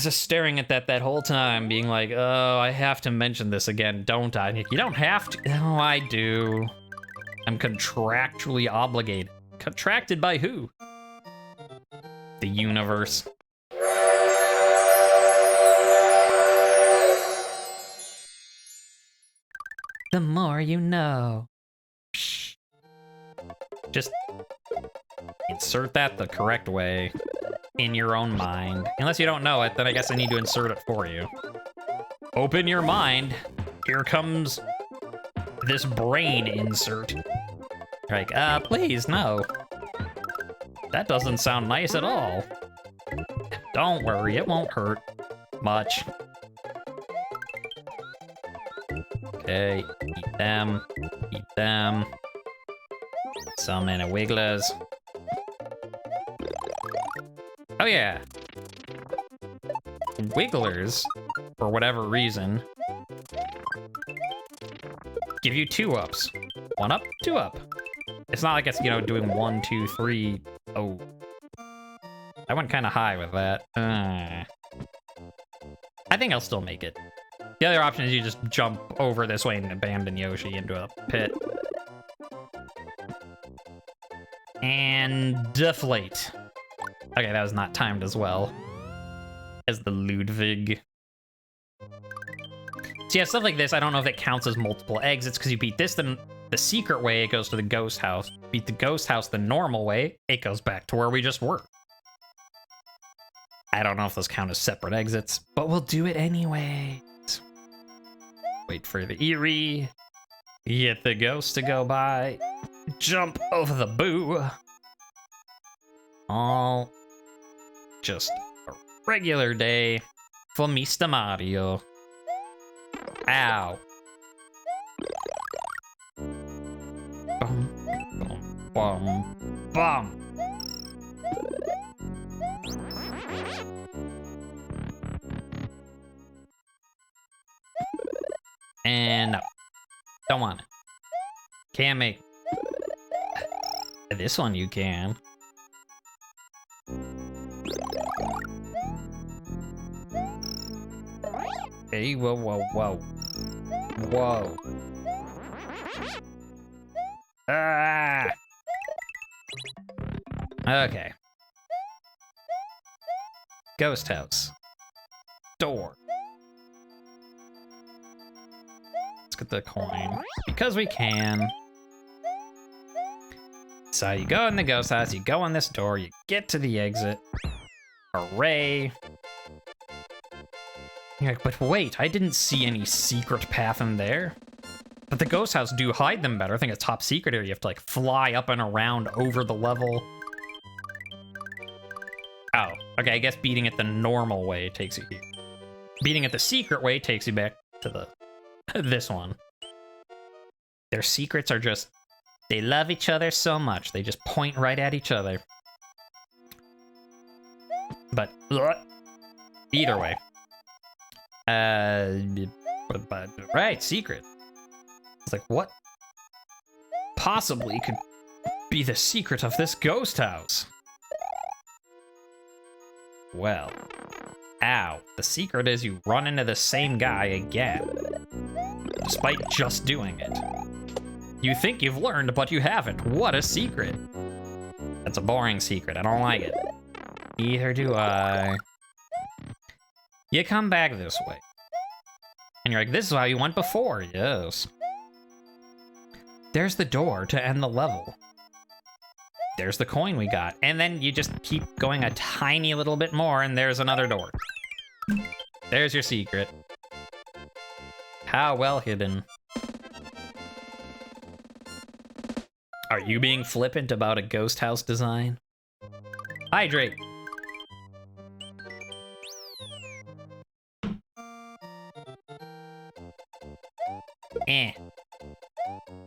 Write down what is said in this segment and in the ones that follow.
just staring at that whole time, being like, oh, I have to mention this again, don't I? You don't have to. Oh, I do. I'm contractually obligated. Contracted by who? The universe. The more you know. Psh. Just insert that the correct way in your own mind. Unless you don't know it, then I guess I need to insert it for you. Open your mind. Here comes this brain insert. Like, please, no. That doesn't sound nice at all. Don't worry, it won't hurt much. Okay, eat them, eat them. So many wigglers. Oh yeah. Wigglers, for whatever reason, give you 2-ups. 1 up, 2 up. It's not like it's, you know, doing 1, 2, 3. Oh. I went kind of high with that. I think I'll still make it. The other option is you just jump over this way and abandon Yoshi into a pit. And deflate. Okay, that was not timed as well as the Ludwig. So yeah, stuff like this, I don't know if it counts as multiple exits, because you beat this the secret way, it goes to the ghost house. Beat the ghost house the normal way, it goes back to where we just were. I don't know if those count as separate exits, but we'll do it anyway. Wait for the Eerie. Get the ghost to go by. Jump over the boo. All just a regular day for Mr. Mario. Ow. Bum, bum, bum, bum. And no. Don't want it. Can't make. This one you can. Hey, whoa, whoa, whoa. Whoa. Ah! Okay. Ghost house. Door. Let's get the coin. Because we can. So you go in the ghost house, you go in this door, you get to the exit. Hooray. You're like, but wait, I didn't see any secret path in there. But the ghost house do hide them better. I think it's top secret area. You have to like fly up and around over the level. Oh, okay, I guess beating it the normal way takes you here. Beating it the secret way takes you back to the this one. Their secrets are just, they love each other so much. They just point right at each other. But either way. Right, secret. It's like, what possibly could be the secret of this ghost house? Well, ow. The secret is you run into the same guy again, despite just doing it. You think you've learned, but you haven't. What a secret. That's a boring secret. I don't like it. Neither do I. You come back this way. And you're like, this is how you went before. Yes. There's the door to end the level. There's the coin we got. And then you just keep going a tiny little bit more, and there's another door. There's your secret. How well hidden. Are you being flippant about a ghost house design? Hydrate. Eh.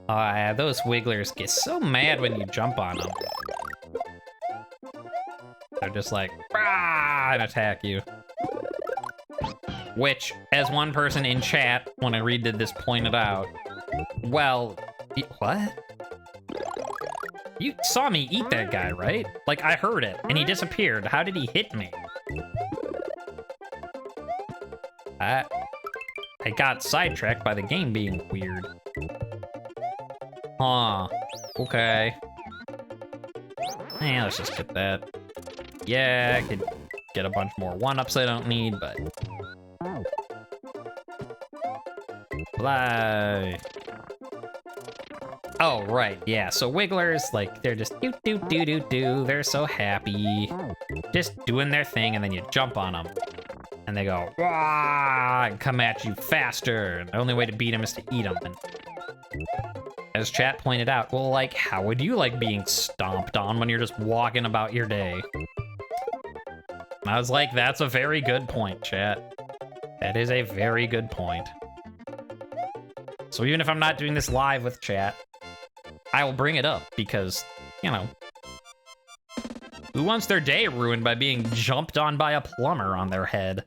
Oh, yeah, those wigglers get so mad when you jump on them. They're just like, rah, and attack you. Which, as one person in chat, when I redid this, pointed out, well, what? You saw me eat that guy, right? Like, I heard it, and he disappeared. How did he hit me? I got sidetracked by the game being weird. Huh. Okay. Yeah, let's just get that. Yeah, I could get a bunch more one-ups I don't need, but... Fly. Oh, right, yeah, so Wigglers, like, they're just do-do-do-do-do, they're so happy. Just doing their thing, and then you jump on them. And they go, "Wah!" and come at you faster. And the only way to beat them is to eat them. And as chat pointed out, well, like, how would you like being stomped on when you're just walking about your day? And I was like, that's a very good point, chat. That is a very good point. So even if I'm not doing this live with chat, I will bring it up because, you know, who wants their day ruined by being jumped on by a plumber on their head?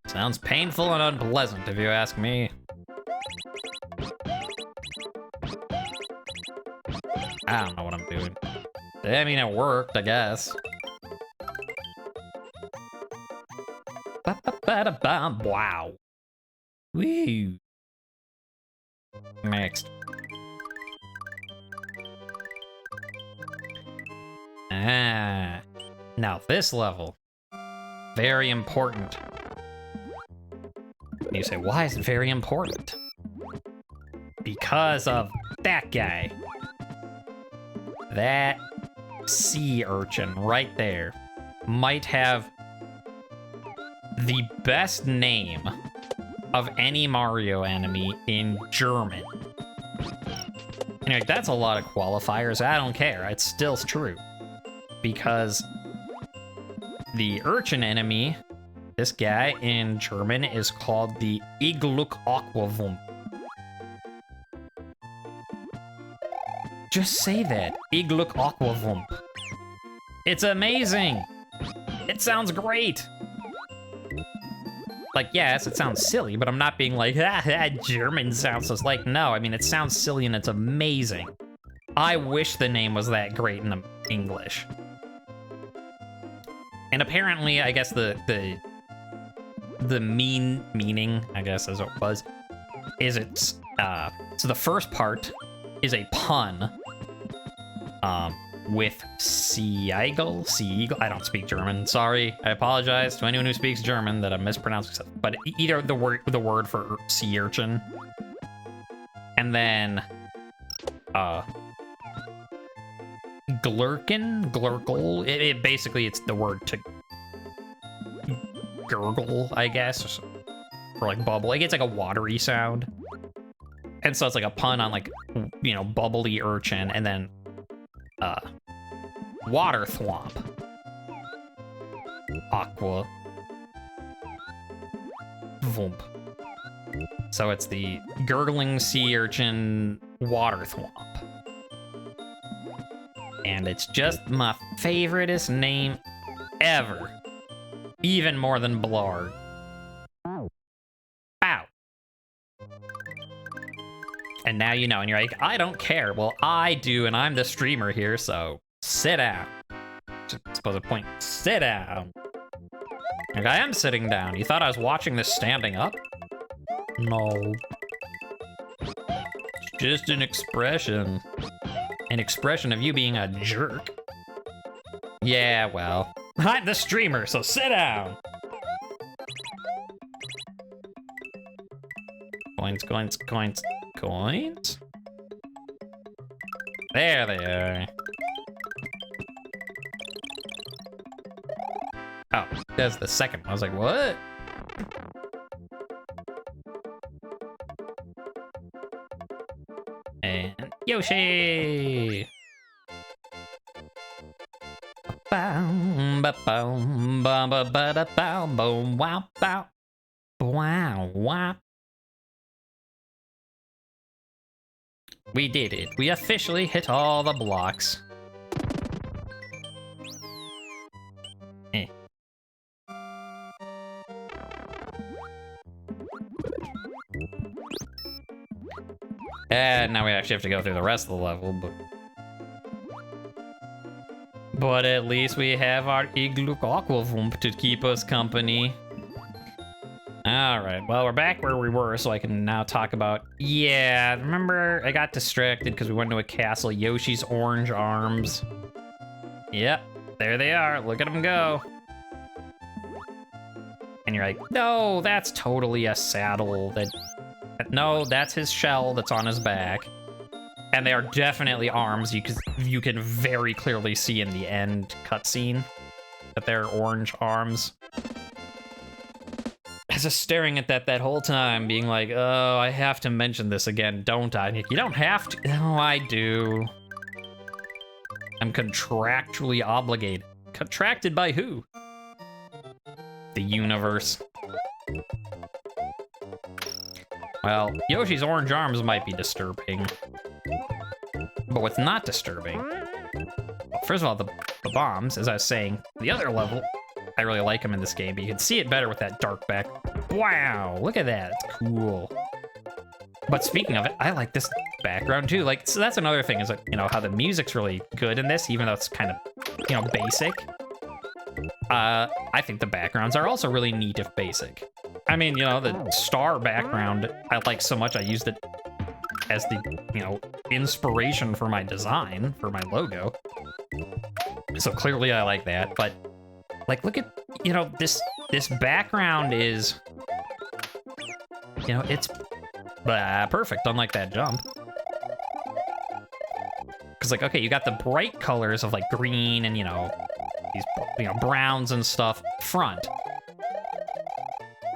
Sounds painful and unpleasant, if you ask me. I don't know what I'm doing. I mean, it worked, I guess. Ba-ba-ba-da-bum. Wow. Woo. Next. Ah. Now this level. Very important. You say, why is it very important? Because of that guy. That sea urchin right there might have the best name of any Mario enemy in German. Anyway, that's a lot of qualifiers. I don't care. It's still true. Because the urchin enemy, this guy in German, is called the Illuuuuuusion. Just say that. Illuuuuuusion. It's amazing. It sounds great. Like, yes, it sounds silly, but I'm not being like, German sounds so... Like, no, I mean, it sounds silly and it's amazing. I wish the name was that great in English. And apparently, I guess the meaning, I guess, as it was, is it's, so the first part is a pun, with sea eagle. I don't speak German. Sorry, I apologize to anyone who speaks German that I'm mispronouncing stuff. But either the word for sea urchin, and then glurgle. It basically it's the word to gurgle, I guess, or like bubble. Like it's like a watery sound, and so it's like a pun on like, you know, bubbly urchin, and then water thwomp. Aqua. Vump. So it's the gurgling sea urchin water thwomp. And it's just my favoriteest name ever. Even more than Blarg. Ow. And now you know, and you're like, I don't care. Well, I do, and I'm the streamer here, so sit down. Just supposed to point, sit down. Like, I am sitting down. You thought I was watching this standing up? No. It's just an expression. An expression of you being a jerk. Yeah, well, I'm the streamer, so sit down. Coins, coins, coins, coins. There they are. Oh, that's the second one. I was like, what? And Yoshi! Wow. We did it. We officially hit all the blocks. And now we actually have to go through the rest of the level, but at least we have our Illuuuuuusion to keep us company. All right, well, we're back where we were, so I can now talk about... Yeah, remember I got distracted because we went to a castle. Yoshi's orange arms. Yep, there they are. Look at them go. And you're like, no, that's totally a saddle. No, that's his shell that's on his back. And they are definitely arms. You can very clearly see in the end cutscene that they're orange arms. I was just staring at that whole time, being like, oh, I have to mention this again, don't I? You don't have to. Oh, I do. I'm contractually obligated. Contracted by who? The universe. Well, Yoshi's orange arms might be disturbing. But what's not disturbing... Well, first of all, the bombs, as I was saying, the other level, I really like them in this game, but you can see it better with that dark back. Wow, look at that, it's cool. But speaking of it, I like this background too. Like, so that's another thing, is that, you know, how the music's really good in this, even though it's kind of, you know, basic. I think the backgrounds are also really neat if basic. I mean, you know, the star background I like so much, I used it as the, you know, inspiration for my design, for my logo. So clearly I like that, but like, look at, you know, this background is, you know, it's perfect, unlike that jump. Because, like, okay, you got the bright colors of, like, green and, you know, these, you know, browns and stuff front.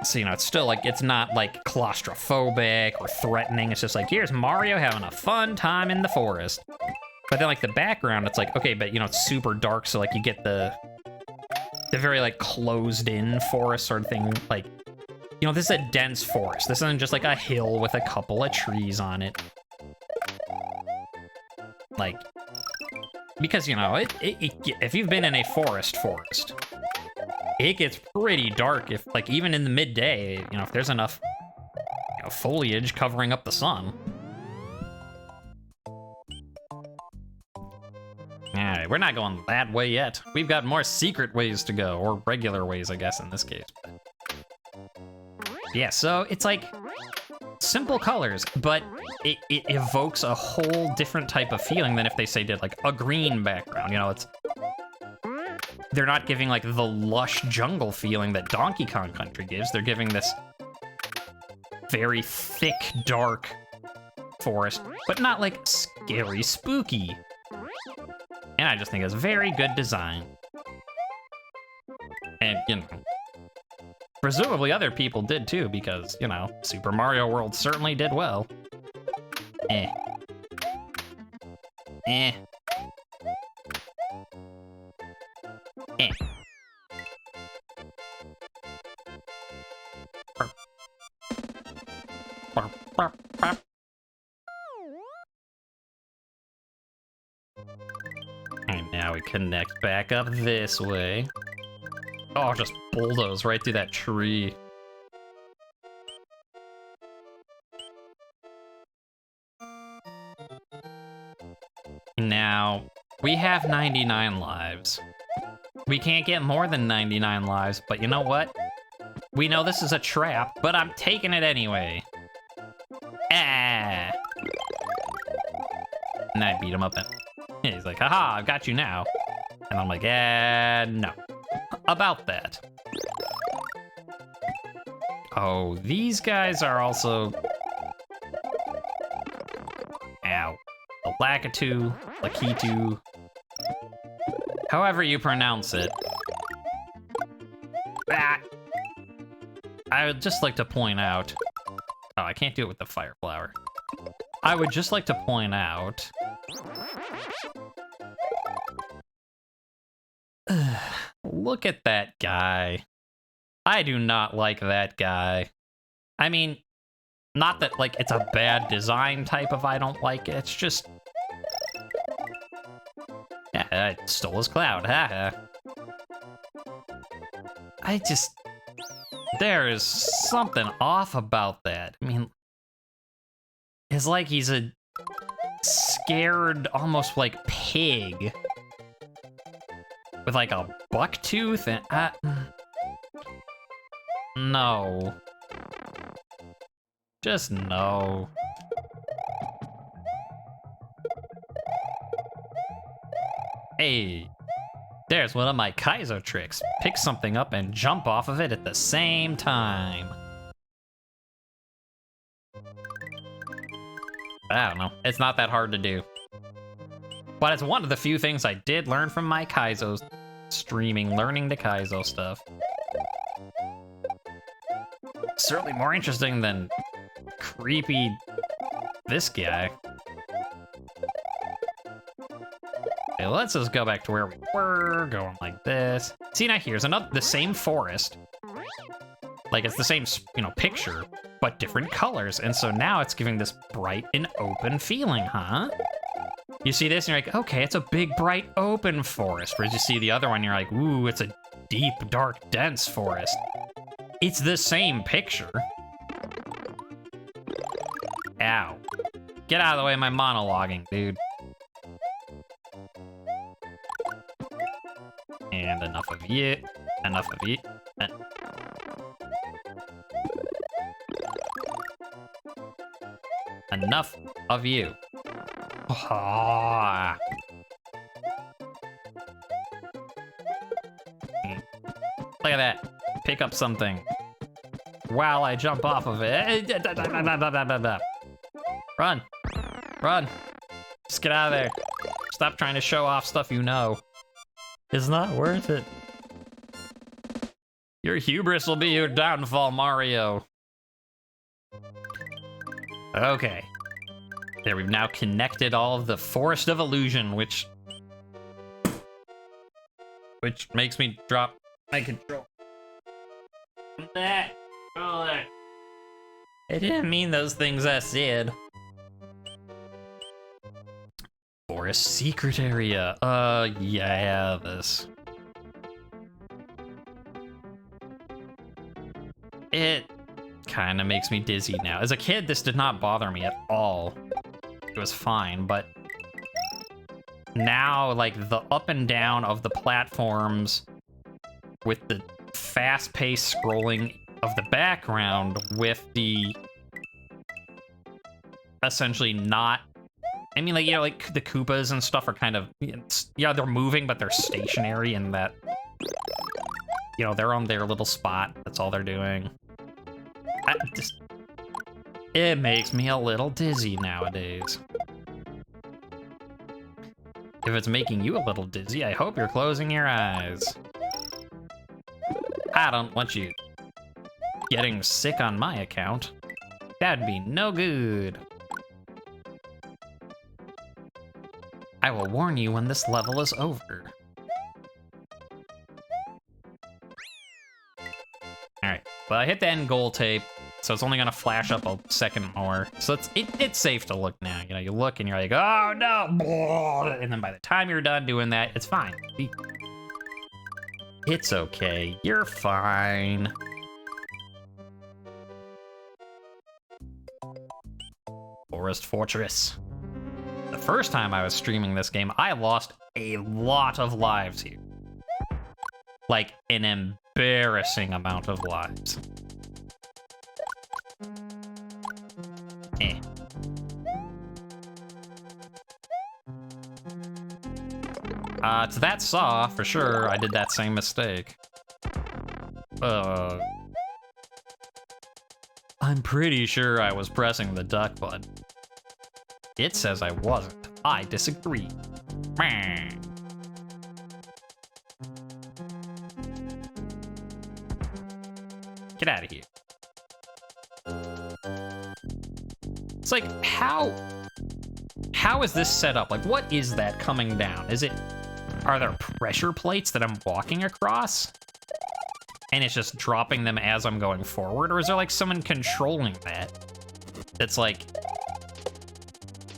So, you know, it's still, like, it's not, like, claustrophobic or threatening. It's just like, here's Mario having a fun time in the forest. But then, like, the background, it's like, okay, but, you know, it's super dark, so, like, you get the very, like, closed-in forest sort of thing. Like, you know, this is a dense forest. This isn't just, like, a hill with a couple of trees on it. Like, because, you know, if you've been in a forest, it gets pretty dark if, like, even in the midday, you know, if there's enough, you know, foliage covering up the sun. Alright, we're not going that way yet. We've got more secret ways to go, or regular ways, I guess, in this case. Yeah, so it's like simple colors, but it evokes a whole different type of feeling than if they, say, did, like, a green background. You know, it's... They're not giving, like, the lush jungle feeling that Donkey Kong Country gives. They're giving this very thick, dark forest, but not, like, scary, spooky. And I just think it's very good design. And, you know, presumably other people did too, because, you know, Super Mario World certainly did well. Eh. Eh. Eh. Burp, burp, burp. And now we connect back up this way. Oh, just bulldoze right through that tree. Now, we have 99 lives. We can't get more than 99 lives, but you know what? We know this is a trap, but I'm taking it anyway. Ah! And I beat him up and he's like, haha, I've got you now. And I'm like, no. About that. Oh, these guys are also... Ow. Lakitu, Lakitu. However you pronounce it. Ah! I would just like to point out... Oh, I can't do it with the fire flower. I would just like to point out... Look at that guy. I do not like that guy. I mean, not that, like, it's a bad design type of I don't like it. It's just... Yeah, I stole his cloud. Haha. I just... There is something off about that. I mean... It's like he's a scared, almost like pig. With like a buck tooth and... No. Just no. Hey, there's one of my Kaizo tricks. Pick something up and jump off of it at the same time. I don't know. It's not that hard to do. But it's one of the few things I did learn from my Kaizo streaming, learning the Kaizo stuff. Certainly more interesting than creepy this guy. Okay, let's just go back to where we were, going like this. See, now here's the same forest. Like, it's the same, you know, picture, but different colors. And so now it's giving this bright and open feeling, huh? You see this and you're like, okay, it's a big, bright, open forest. Whereas you see the other one, you're like, ooh, it's a deep, dark, dense forest. It's the same picture. Ow. Get out of the way of my monologuing, dude. And enough of you. Enough of you. Enough of you. Oh. Look at that. Pick up something while I jump off of it. Run. Run. Just get out of there. Stop trying to show off stuff you know. It's not worth it. Your hubris will be your downfall, Mario. Okay. There, we've now connected all of the Forest of Illusion, which makes me drop my control. I didn't mean those things I said. Forest secret area. Yeah, this. It kind of makes me dizzy now. As a kid, this did not bother me at all. It was fine, but now, like, the up and down of the platforms with the fast-paced scrolling of the background with the essentially not... I mean, like, you know, like, the Koopas and stuff are kind of... Yeah, they're moving, but they're stationary in that... You know, they're on their little spot. That's all they're doing. It makes me a little dizzy nowadays. If it's making you a little dizzy, I hope you're closing your eyes. I don't want you getting sick on my account. That'd be no good. I will warn you when this level is over. Alright, well, I hit the end goal tape, so it's only gonna flash up a second more. So it's safe to look now. You know, you look and you're like, oh no! And then by the time you're done doing that, it's fine. It's okay. You're fine. Forest Fortress. The first time I was streaming this game, I lost a lot of lives here. Like, an embarrassing amount of lives. To that saw, for sure, I did that same mistake. I'm pretty sure I was pressing the duck button. It says I wasn't. I disagree. Get out of here. It's like, how is this set up? Like, what is that coming down? Are there pressure plates that I'm walking across? And it's just dropping them as I'm going forward? Or is there like someone controlling that? That's like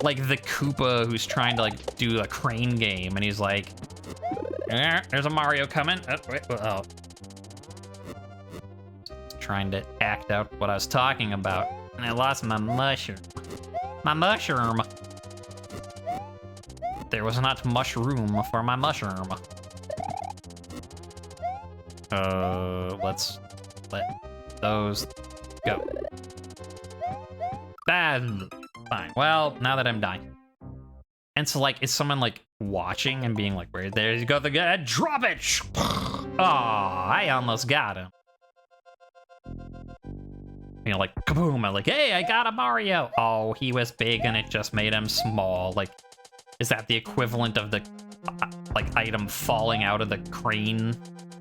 the Koopa who's trying to like do a crane game and he's like, there's a Mario coming. Oh. Trying to act out what I was talking about. And I lost my mushroom. My mushroom. There was not mushroom for my mushroom. Let's let those go. Fine. Well, now that I'm dying. And so, like, is someone, like, watching and being like, where there you go, the guy, drop it! Oh, I almost got him. You know, like, kaboom, I'm like, hey, I got a Mario. Oh, he was big and it just made him small. Like, is that the equivalent of the, like, item falling out of the crane?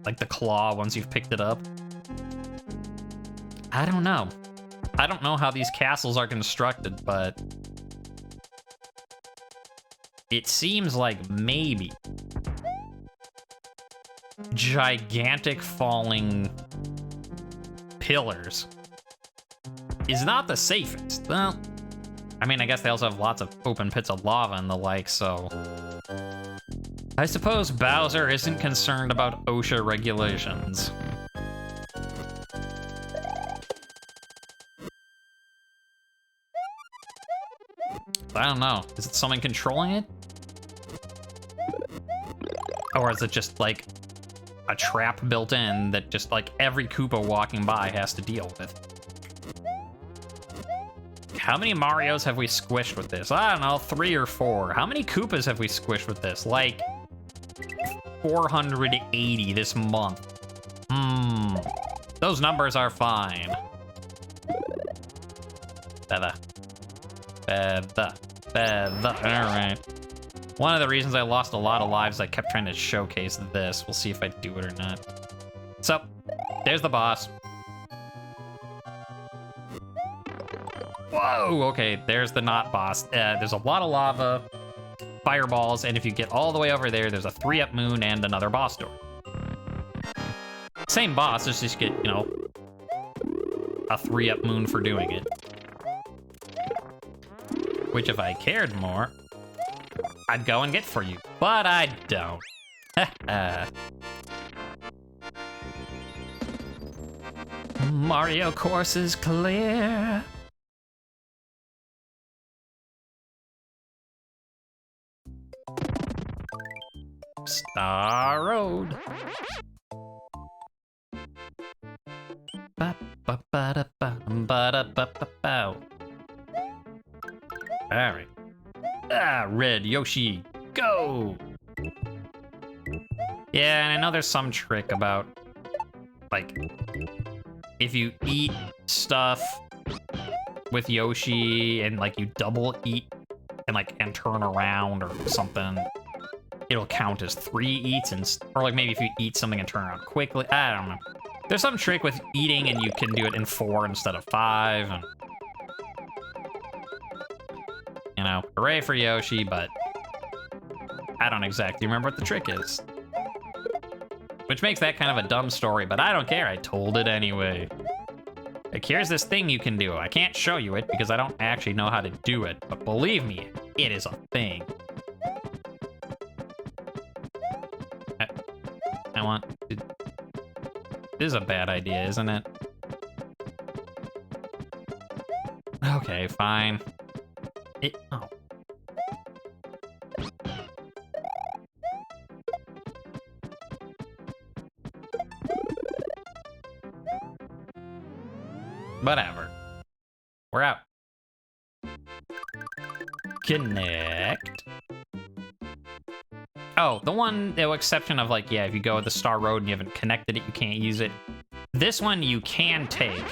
Like the claw once you've picked it up? I don't know. I don't know how these castles are constructed, but it seems like maybe gigantic falling pillars is not the safest. Well, I mean, I guess they also have lots of open pits of lava and the like, so I suppose Bowser isn't concerned about OSHA regulations. I don't know. Is it something controlling it? Or is it just like a trap built in that just like every Koopa walking by has to deal with? How many Marios have we squished with this? I don't know, 3 or 4. How many Koopas have we squished with this? Like 480 this month. Those numbers are fine. Feather. Alright. One of the reasons I lost a lot of lives, I kept trying to showcase this. We'll see if I do it or not. So, there's the boss. Whoa, okay, there's the not boss. There's a lot of lava, fireballs, and if you get all the way over there, there's a 3-up moon and another boss door. Same boss, it's just get, you know, a 3-up moon for doing it. Which, if I cared more, I'd go and get for you, but I don't. Mario course is clear. Star Road. Alright. Red Yoshi, go! Yeah, and I know there's some trick about, like, if you eat stuff with Yoshi and, like, you double eat and turn around or something, it'll count as 3 eats, and or, like, maybe if you eat something and turn around quickly, I don't know. There's some trick with eating and you can do it in 4 instead of 5, and you know, hooray for Yoshi, but I don't exactly remember what the trick is. Which makes that kind of a dumb story, but I don't care, I told it anyway. Like, here's this thing you can do. I can't show you it because I don't actually know how to do it, but believe me, it is a thing. I want to... This is a bad idea, isn't it? Okay, fine. Oh. Whatever. We're out. Connect. Oh, the exception of, like, yeah, if you go the Star Road and you haven't connected it, you can't use it. This one you can take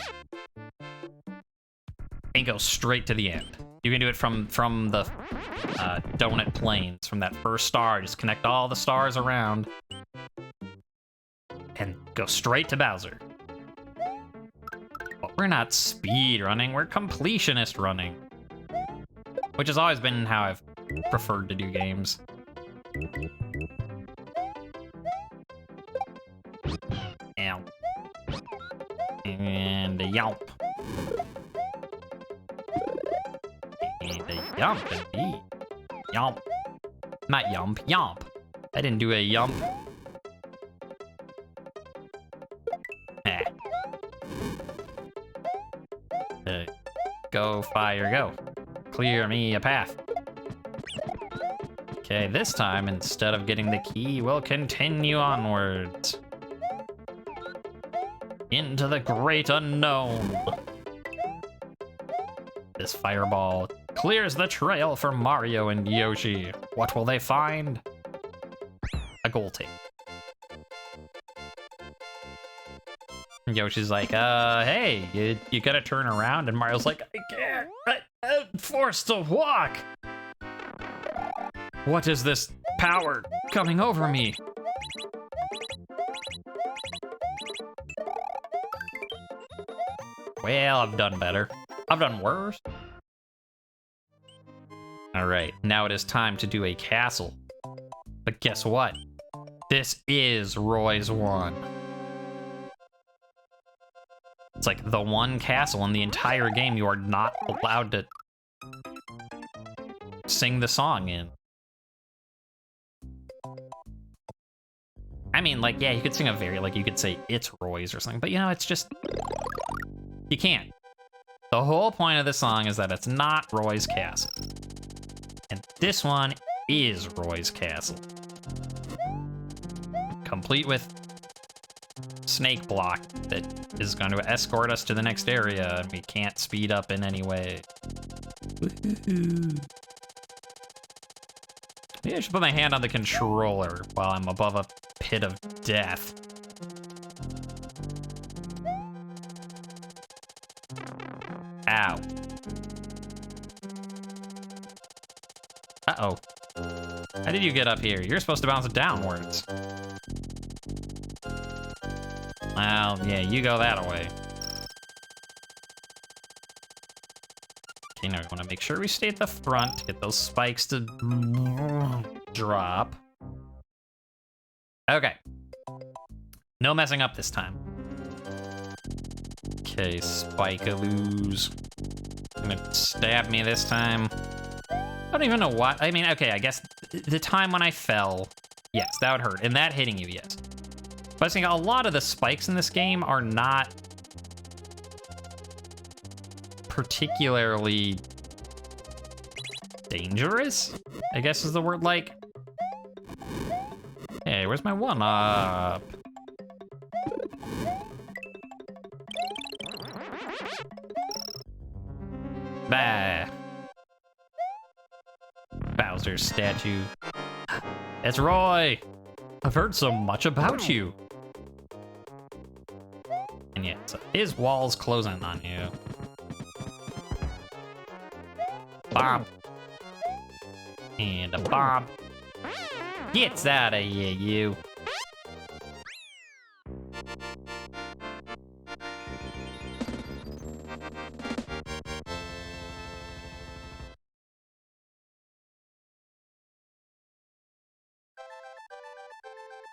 and go straight to the end. You can do it from the donut plains, from that first star. Just connect all the stars around and go straight to Bowser. But we're not speed running, we're completionist running. Which has always been how I've preferred to do games. Ow. And a yelp. And a yump indeed. Yump. Not yump, yomp. I didn't do a yump. Go, fire, go. Clear me a path. Okay, this time, instead of getting the key, we'll continue onwards. Into the great unknown. This fireball clears the trail for Mario and Yoshi. What will they find? A gold tape. Yoshi's like, hey, you gotta turn around, and Mario's like, I can't, I'm forced to walk. What is this power coming over me? Well, I've done better. I've done worse. All right, now it is time to do a castle. But guess what? This is Roy's one. It's like the one castle in the entire game you are not allowed to sing the song in. I mean, like, yeah, you could sing a you could say it's Roy's or something, but you know, it's just, you can't. The whole point of the song is that it's not Roy's castle. And this one is Roy's castle. Complete with snake block that is going to escort us to the next area, and we can't speed up in any way. Maybe I should put my hand on the controller while I'm above a pit of death. Ow. Uh-oh. How did you get up here? You're supposed to bounce downwards. Well, yeah, you go that way. Okay, now we want to make sure we stay at the front to get those spikes to drop. Okay. No messing up this time. Okay, Spike-a-loos. Gonna stab me this time. I don't even know what. I mean, okay, I guess the time when I fell, yes, that would hurt. And that hitting you, yes. But I think a lot of the spikes in this game are not particularly dangerous, I guess is the word, like. Hey, where's my one-up? Bah. Bowser statue. It's Roy! I've heard so much about you. And yeah, so his wall's closing on you. Bomb. And a bomb. Gets out of here, you.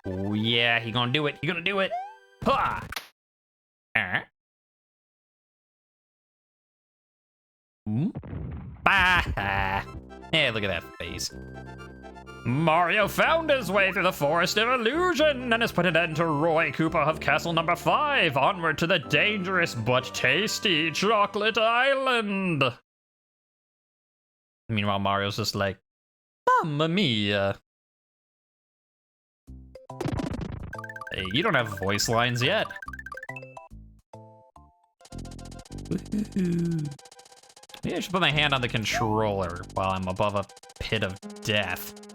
Oh yeah, he gonna do it. He gonna do it. Ha! Bah! Hey, look at that face. Mario found his way through the forest of illusion and has put an end to Roy Koopa of Castle number 5. Onward to the dangerous but tasty Chocolate Island. Meanwhile, Mario's just like, Mamma mia. Hey, you don't have voice lines yet. Maybe I should put my hand on the controller while I'm above a pit of death.